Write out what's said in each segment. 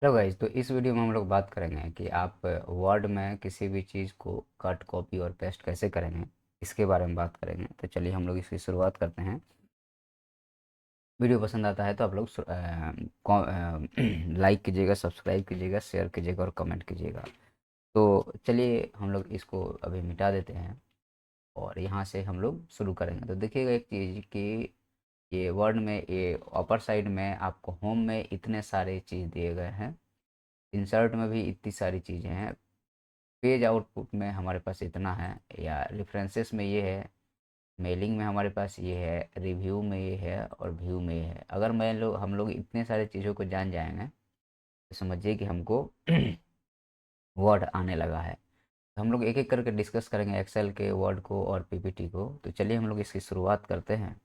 Hello guys, तो इस video में हम लोग बात करेंगे कि आप वर्ड में किसी भी चीज़ को कट कॉपी और पेस्ट कैसे करेंगे। इसके बारे में बात करेंगे। तो चलिए हम लोग इसकी शुरुआत करते हैं। वीडियो पसंद आता है तो आप लोग लाइक कीजिएगा, सब्सक्राइब कीजिएगा, शेयर कीजिएगा और कमेंट कीजिएगा। तो चलिए हम लोग इसको अभी मिटा देते हैं और यहाँ से हम लोग शुरू करेंगे। तो देखिएगा एक चीज़ कि ये वर्ड में, ये अपर साइड में आपको होम में इतने सारे चीज़ दिए गए हैं, इंसर्ट में भी इतनी सारी चीज़ें हैं, पेज आउटपुट में हमारे पास इतना है, या रेफरेंसेस में ये है, मेलिंग में हमारे पास ये है, रिव्यू में ये है और व्यू में ये है। अगर हम लोग इतने सारे चीज़ों को जान जाएंगे तो समझिए कि हमको वर्ड आने लगा है। तो हम लोग एक एक करके डिस्कस करेंगे एक्सेल के वर्ड को और पीपीटी को। तो चलिए हम लोग इसकी शुरुआत करते हैं।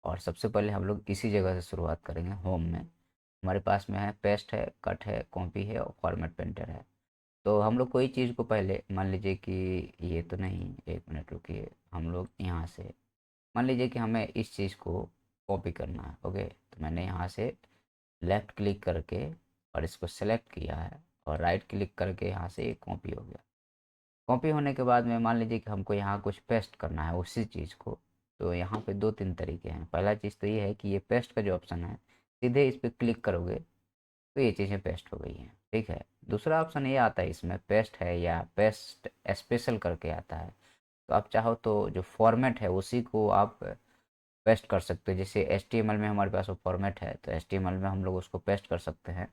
और सबसे पहले हम लोग इसी जगह से शुरुआत करेंगे, होम में। हमारे पास में है पेस्ट है, कट है, कॉपी है और फॉर्मेट पेंटर है। तो हम लोग कोई चीज़ को पहले मान लीजिए कि ये तो नहीं, एक मिनट रुकिए, हम लोग यहाँ से मान लीजिए कि हमें इस चीज़ को कॉपी करना है। ओके, तो मैंने यहाँ से लेफ़्ट क्लिक करके और इसको सेलेक्ट किया है और राइट क्लिक करके यहाँ से ये कॉपी हो गया। कॉपी होने के बाद में मान लीजिए कि हमको यहाँ कुछ पेस्ट करना है उसी चीज़ को। तो यहाँ पे दो तीन तरीके हैं। पहला चीज़ तो ये है कि ये पेस्ट का जो ऑप्शन है, सीधे इस पर क्लिक करोगे तो ये चीज़ें पेस्ट हो गई हैं। ठीक है। दूसरा ऑप्शन ये आता है, इसमें पेस्ट है या पेस्ट स्पेशल करके आता है। तो आप चाहो तो जो फॉर्मेट है उसी को आप पेस्ट कर सकते हो। जैसे एचटीएमएल में हमारे पास वो फॉर्मेट है, तो एचटीएमएल में हम लोग उसको पेस्ट कर सकते हैं।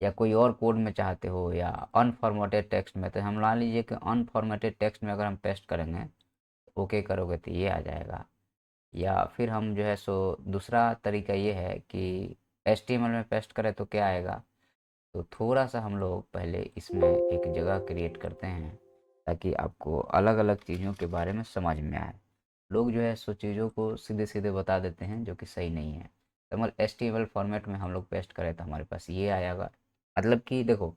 या कोई और कोड में चाहते हो या अनफॉर्मेटेड टेक्स्ट में, तो हम मान लीजिए कि अनफॉर्मेटेड टेक्स्ट में अगर हम पेस्ट करेंगे, ओके करोगे तो ये आ जाएगा। या फिर हम जो है सो दूसरा तरीका ये है कि एचटीएमएल में पेस्ट करें तो क्या आएगा। तो थोड़ा सा हम लोग पहले इसमें एक जगह क्रिएट करते हैं ताकि आपको अलग अलग चीज़ों के बारे में समझ में आए। लोग जो है सो चीज़ों को सीधे सीधे बता देते हैं जो कि सही नहीं है। तो मतलब एचटीएमएल फॉर्मेट में हम लोग पेस्ट करें तो हमारे पास ये आएगा। मतलब कि देखो,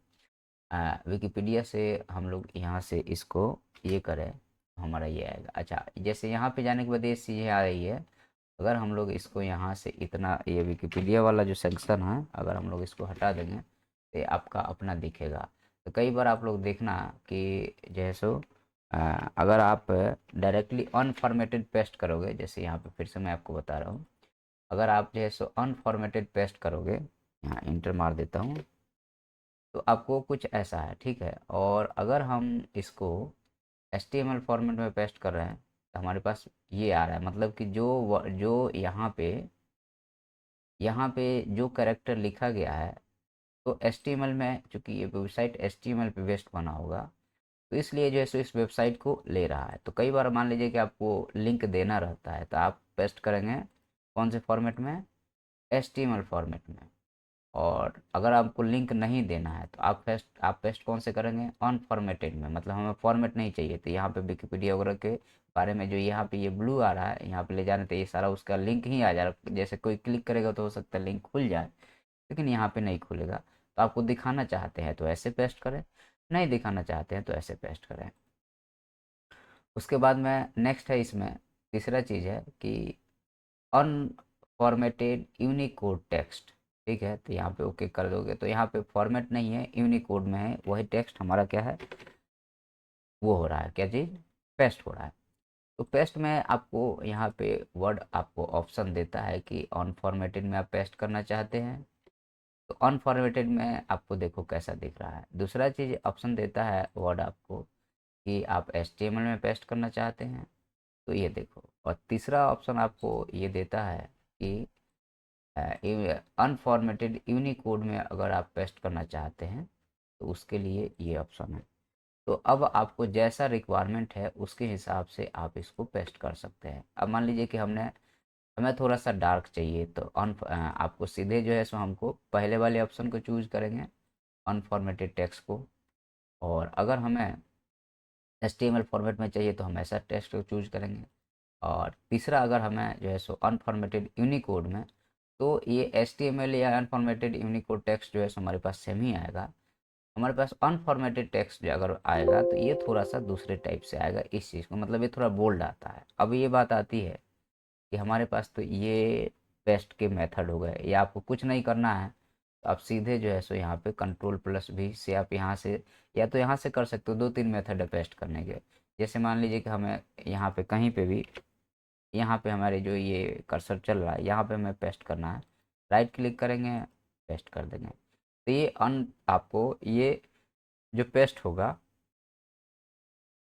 विकिपीडिया से हम लोग यहाँ से इसको ये करें तो हमारा ये आएगा। अच्छा, जैसे यहाँ पे जाने के बाद ये चीज़ें आ रही है। अगर हम लोग इसको यहाँ से इतना, ये विकिपीडिया वाला जो सेक्शन है, अगर हम लोग इसको हटा देंगे तो ये आपका अपना दिखेगा। तो कई बार आप लोग देखना कि जैसो अगर आप डायरेक्टली अनफॉर्मेटेड पेस्ट करोगे, जैसे यहाँ पे फिर से मैं आपको बता रहा हूँ, अगर आप जो है सो अनफॉर्मेटेड पेस्ट करोगे, यहाँ इंटर मार देता हूँ, तो आपको कुछ ऐसा है। ठीक है। और अगर हम इसको एचटीएमएल फॉर्मेट में पेस्ट कर रहे हैं तो हमारे पास ये आ रहा है। मतलब कि जो यहाँ पे जो कैरेक्टर लिखा गया है, तो एचटीएमएल में, चूंकि ये वेबसाइट एचटीएमएल पे बेस्ड बना होगा, तो इसलिए जो है सो इस वेबसाइट को ले रहा है। तो कई बार मान लीजिए कि आपको लिंक देना रहता है तो आप पेस्ट करेंगे कौन से फॉर्मेट में, एचटीएमएल फॉर्मेट में। और अगर आपको लिंक नहीं देना है तो आप पेस्ट कौन से करेंगे, अनफॉर्मेटेड में। मतलब हमें फॉर्मेट नहीं चाहिए, तो यहाँ पे विकिपीडिया वगैरह के बारे में जो यहाँ पे ये ब्लू आ रहा है, यहाँ पे ले जाने तो ये सारा उसका लिंक ही आ जा रहा है। जैसे कोई क्लिक करेगा तो हो सकता है लिंक खुल जाए, लेकिन यहाँ पे नहीं खुलेगा। तो आपको दिखाना चाहते हैं तो ऐसे पेस्ट करें, नहीं दिखाना चाहते हैं तो ऐसे पेस्ट करें। उसके बाद में नेक्स्ट है, इसमें तीसरा चीज़ है कि अनफॉर्मेटेड यूनिकोड टेक्स्ट। ठीक है। तो यहाँ पे ओके कर दोगे तो यहाँ पे फॉर्मेट नहीं है, यूनिकोड में है, वही टेक्स्ट हमारा क्या है, वो हो रहा है, क्या चीज़, पेस्ट हो रहा है। तो पेस्ट में आपको यहाँ पे वर्ड आपको ऑप्शन देता है कि अनफॉर्मेटेड में आप पेस्ट करना चाहते हैं, तो अनफॉर्मेटेड में आपको देखो कैसा दिख रहा है। दूसरा चीज़ ऑप्शन देता है वर्ड आपको कि आप एचटीएमएल में पेस्ट करना चाहते हैं, तो ये देखो। और तीसरा ऑप्शन आपको ये देता है कि अनफॉर्मेटेड यूनिकोड में अगर आप पेस्ट करना चाहते हैं तो उसके लिए ये ऑप्शन है। तो अब आपको जैसा रिक्वायरमेंट है उसके हिसाब से आप इसको पेस्ट कर सकते हैं। अब मान लीजिए कि हमें थोड़ा सा डार्क चाहिए, तो आपको सीधे जो है सो हमको पहले वाले ऑप्शन को चूज करेंगे, अनफॉर्मेटेड टेक्स्ट को। और अगर हमें एचटीएमएल फॉर्मेट में चाहिए तो हम ऐसा टेक्स्ट को चूज करेंगे। और तीसरा, अगर हमें जो है सो अनफॉर्मेटेड यूनिकोड में, तो ये एचटीएमएल या अनफॉर्मेटेड यूनिकोड टेक्स्ट जो है सो हमारे पास सेम ही आएगा। हमारे पास अनफॉर्मेटेड टेक्स्ट जो अगर आएगा तो ये थोड़ा सा दूसरे टाइप से आएगा। इस चीज़ को मतलब ये थोड़ा बोल्ड आता है। अब ये बात आती है कि हमारे पास तो ये पेस्ट के मेथड हो गए, या आपको कुछ नहीं करना है, तो आप सीधे जो है सो यहाँ पे कंट्रोल+V से आप यहाँ से, या तो यहाँ से कर सकते हो, 2-3 मेथड है पेस्ट करने के। जैसे मान लीजिए कि हमें यहाँ पे कहीं पे भी, यहाँ पे हमारे जो ये कर्सर चल रहा है यहाँ पे हमें पेस्ट करना है, राइट क्लिक करेंगे, पेस्ट कर देंगे। तो ये आपको ये जो पेस्ट होगा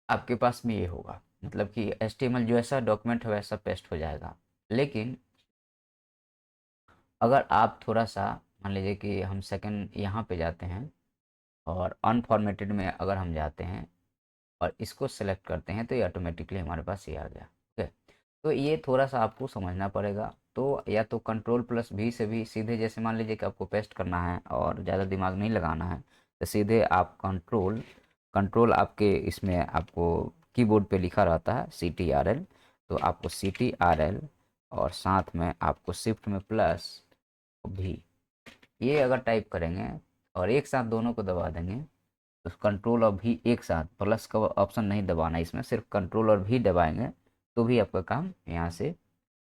आपके पास में ये होगा, मतलब कि HTML जो ऐसा डॉक्यूमेंट है वैसा पेस्ट हो जाएगा। लेकिन अगर आप थोड़ा सा मान लीजिए कि हम सेकंड यहाँ पे जाते हैं और अनफॉर्मेटेड में अगर हम जाते हैं और इसको सेलेक्ट करते हैं तो ये ऑटोमेटिकली हमारे पास ये आ गया। ओके, तो ये थोड़ा सा आपको समझना पड़ेगा। तो या तो कंट्रोल+V से भी सीधे, जैसे मान लीजिए कि आपको पेस्ट करना है और ज़्यादा दिमाग नहीं लगाना है, तो सीधे आप कंट्रोल कंट्रोल आपके इसमें आपको कीबोर्ड पे लिखा रहता है CTRL, तो आपको CTRL और साथ में आपको शिफ्ट में +V, ये अगर टाइप करेंगे और एक साथ दोनों को दबा देंगे, तो कंट्रोल और भी एक साथ, प्लस का ऑप्शन नहीं दबाना इसमें, सिर्फ कंट्रोल और भी दबाएंगे तो भी आपका काम यहाँ से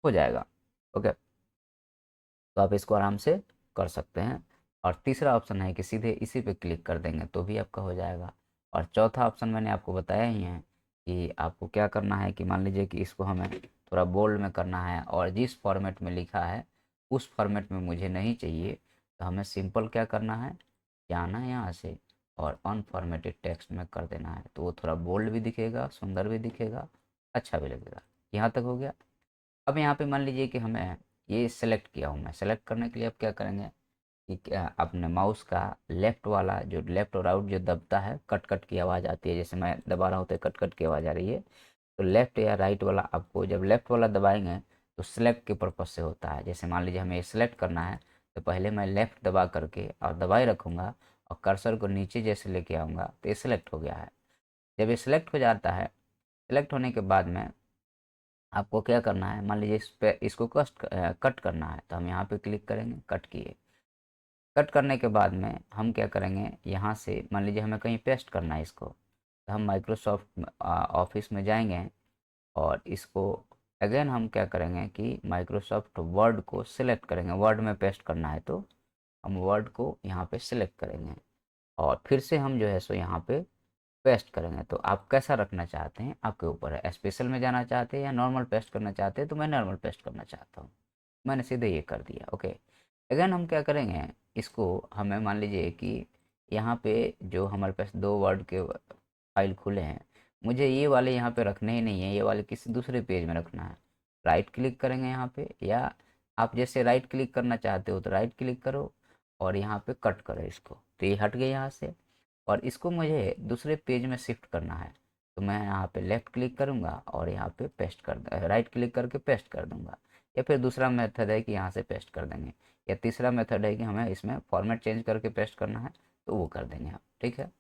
हो जाएगा। ओके, तो आप इसको आराम से कर सकते हैं। और तीसरा ऑप्शन है कि सीधे इसी पे क्लिक कर देंगे तो भी आपका हो जाएगा। और चौथा ऑप्शन मैंने आपको बताया ही है कि आपको क्या करना है कि मान लीजिए कि इसको हमें थोड़ा बोल्ड में करना है और जिस फॉर्मेट में लिखा है उस फॉर्मेट में मुझे नहीं चाहिए, तो हमें सिंपल क्या करना है, जाना है यहाँ से और अनफॉर्मेटेड टेक्स्ट में कर देना है, तो वो थोड़ा बोल्ड भी दिखेगा, सुंदर भी दिखेगा, अच्छा भी लगेगा। यहाँ तक हो गया। अब यहाँ पे मान लीजिए कि हमें ये सेलेक्ट किया हूँ मैं, सेलेक्ट करने के लिए अब क्या करेंगे कि क्या अपने माउस का लेफ्ट वाला जो लेफ्ट और राउट जो दबता है, कट कट की आवाज़ आती है, जैसे मैं दबा रहा हूँ तो कट कट की आवाज़ आ रही है, तो लेफ्ट या राइट वाला, आपको जब लेफ्ट वाला दबाएंगे तो सेलेक्ट के पर्पज़ से होता है। जैसे मान लीजिए हमें सेलेक्ट करना है तो पहले मैं लेफ्ट दबा करके और दबाए रखूँगा और कर्सर को नीचे जैसे लेके आऊँगा तो ये सेलेक्ट हो गया है। जब ये सिलेक्ट हो जाता है, सेलेक्ट होने के बाद में आपको क्या करना है, मान लीजिए इस पे इसको कट करना है, तो हम यहाँ पे क्लिक करेंगे, कट किए। कट करने के बाद में हम क्या करेंगे, यहाँ से मान लीजिए हमें कहीं पेस्ट करना है इसको, तो हम माइक्रोसॉफ्ट ऑफिस में जाएंगे और इसको अगेन हम क्या करेंगे कि माइक्रोसॉफ्ट वर्ड को सिलेक्ट करेंगे, वर्ड में पेस्ट करना है तो हम वर्ड को यहाँ पे सिलेक्ट करेंगे और फिर से हम जो है सो यहाँ पे पेस्ट करेंगे। तो आप कैसा रखना चाहते हैं आपके ऊपर है, स्पेशल में जाना चाहते हैं या नॉर्मल पेस्ट करना चाहते हैं, तो मैं नॉर्मल पेस्ट करना चाहता हूँ, मैंने सीधे ये कर दिया। ओके, अगेन हम क्या करेंगे, इसको हमें मान लीजिए कि यहाँ पे जो हमारे पास दो वर्ड के फाइल खुले हैं, मुझे ये वाले यहाँ पे रखने ही नहीं है, ये वाले किसी दूसरे पेज में रखना है। राइट क्लिक करेंगे यहाँ पे, या आप जैसे राइट क्लिक करना चाहते हो तो राइट क्लिक करो और यहाँ पे कट करो इसको, तो ये हट गए यहाँ से। और इसको मुझे दूसरे पेज में शिफ्ट करना है, तो मैं यहाँ पे लेफ़्ट क्लिक करूँगा और यहाँ पे पेस्ट कर राइट क्लिक करके पेस्ट कर दूँगा। या फिर दूसरा मेथड है कि यहाँ से पेस्ट कर देंगे, या तीसरा मेथड है कि हमें इसमें फॉर्मेट चेंज करके पेस्ट करना है तो वो कर देंगे आप। ठीक है,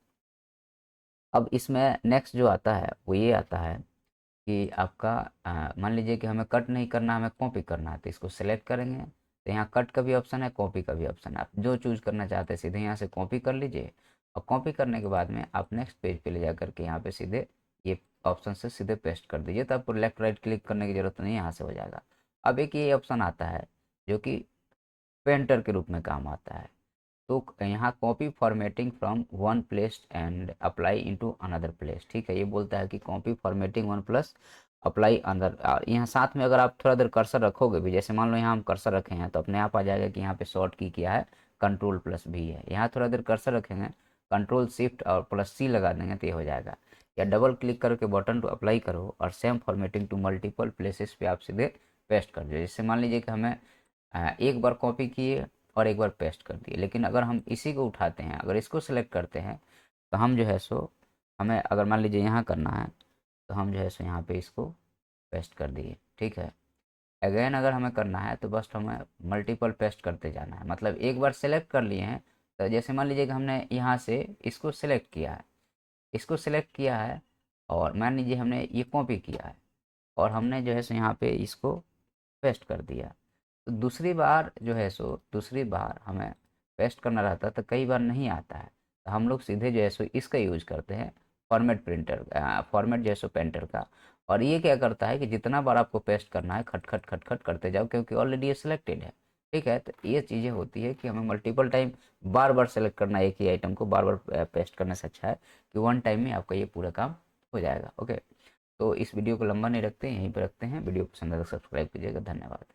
अब इसमें नेक्स्ट जो आता है वो ये आता है कि आपका मान लीजिए कि हमें कट नहीं करना, हमें कॉपी करना है, तो इसको सेलेक्ट करेंगे तो यहाँ कट का भी ऑप्शन है, कॉपी का भी ऑप्शन है, आप जो चूज़ करना चाहते हैं सीधे यहाँ से कॉपी कर लीजिए और कॉपी करने के बाद में आप नेक्स्ट पेज पे ले जा करके यहाँ पे सीधे ये ऑप्शन से सीधे पेस्ट कर दीजिए, तो आपको लेफ्ट राइट क्लिक करने की ज़रूरत नहीं है, यहाँ से हो जाएगा। अब एक ये ऑप्शन आता है जो कि पेंटर के रूप में काम आता है, तो यहाँ copy formatting from one place and apply into another place. ठीक है, ये बोलता है कि copy formatting one plus apply another, और यहाँ साथ में अगर आप थोड़ा देर कर्सर रखोगे भी, जैसे मान लो यहाँ हम कर्सर रखे हैं तो अपने आप आ जाएगा कि यहाँ पे शॉर्ट की क्या है, कंट्रोल+V है। यहाँ थोड़ा देर कर्सर रखेंगे, कंट्रोल शिफ्ट और +C लगा देंगे तो ये हो जाएगा। या डबल क्लिक करके बटन टू अप्लाई करो और same formatting to multiple places पे आप सीधे पेस्ट कर दो। जैसे मान लीजिए कि हमें एक बार कॉपी किए और एक बार पेस्ट कर दिए, लेकिन अगर हम इसी को उठाते हैं, अगर इसको सेलेक्ट करते हैं तो हम जो है सो हमें अगर मान लीजिए यहाँ करना है तो हम जो है सो यहाँ पे इसको पेस्ट कर दिए। ठीक है, अगेन अगर हमें करना है तो बस हमें मल्टीपल पेस्ट करते जाना है, मतलब एक बार सेलेक्ट कर लिए हैं तो जैसे मान लीजिए कि हमने यहाँ से इसको सेलेक्ट किया है, इसको सेलेक्ट किया है और मान लीजिए हमने ये कॉपी किया है और हमने जो है सो यहाँ पे इसको पेस्ट कर दिया, तो दूसरी बार जो है सो दूसरी बार हमें पेस्ट करना रहता है तो कई बार नहीं आता है, तो हम लोग सीधे जो है सो इसका यूज करते हैं, फॉर्मेट प्रिंटर फॉर्मेट जो है सो पेंटर का। और ये क्या करता है कि जितना बार आपको पेस्ट करना है खट खट खट खट करते जाओ, क्योंकि ऑलरेडी ये सिलेक्टेड है, ठीक है, तो ये चीज़ें होती है कि हमें मल्टीपल टाइम बार बार सेलेक्ट करना है, एक ही आइटम को बार बार पेस्ट करने से अच्छा है कि वन टाइम में आपका ये पूरा काम हो जाएगा। ओके, तो इस वीडियो को लंबा नहीं रखते, यहीं पर रखते हैं। वीडियो पसंद है तो सब्सक्राइब कीजिएगा। धन्यवाद।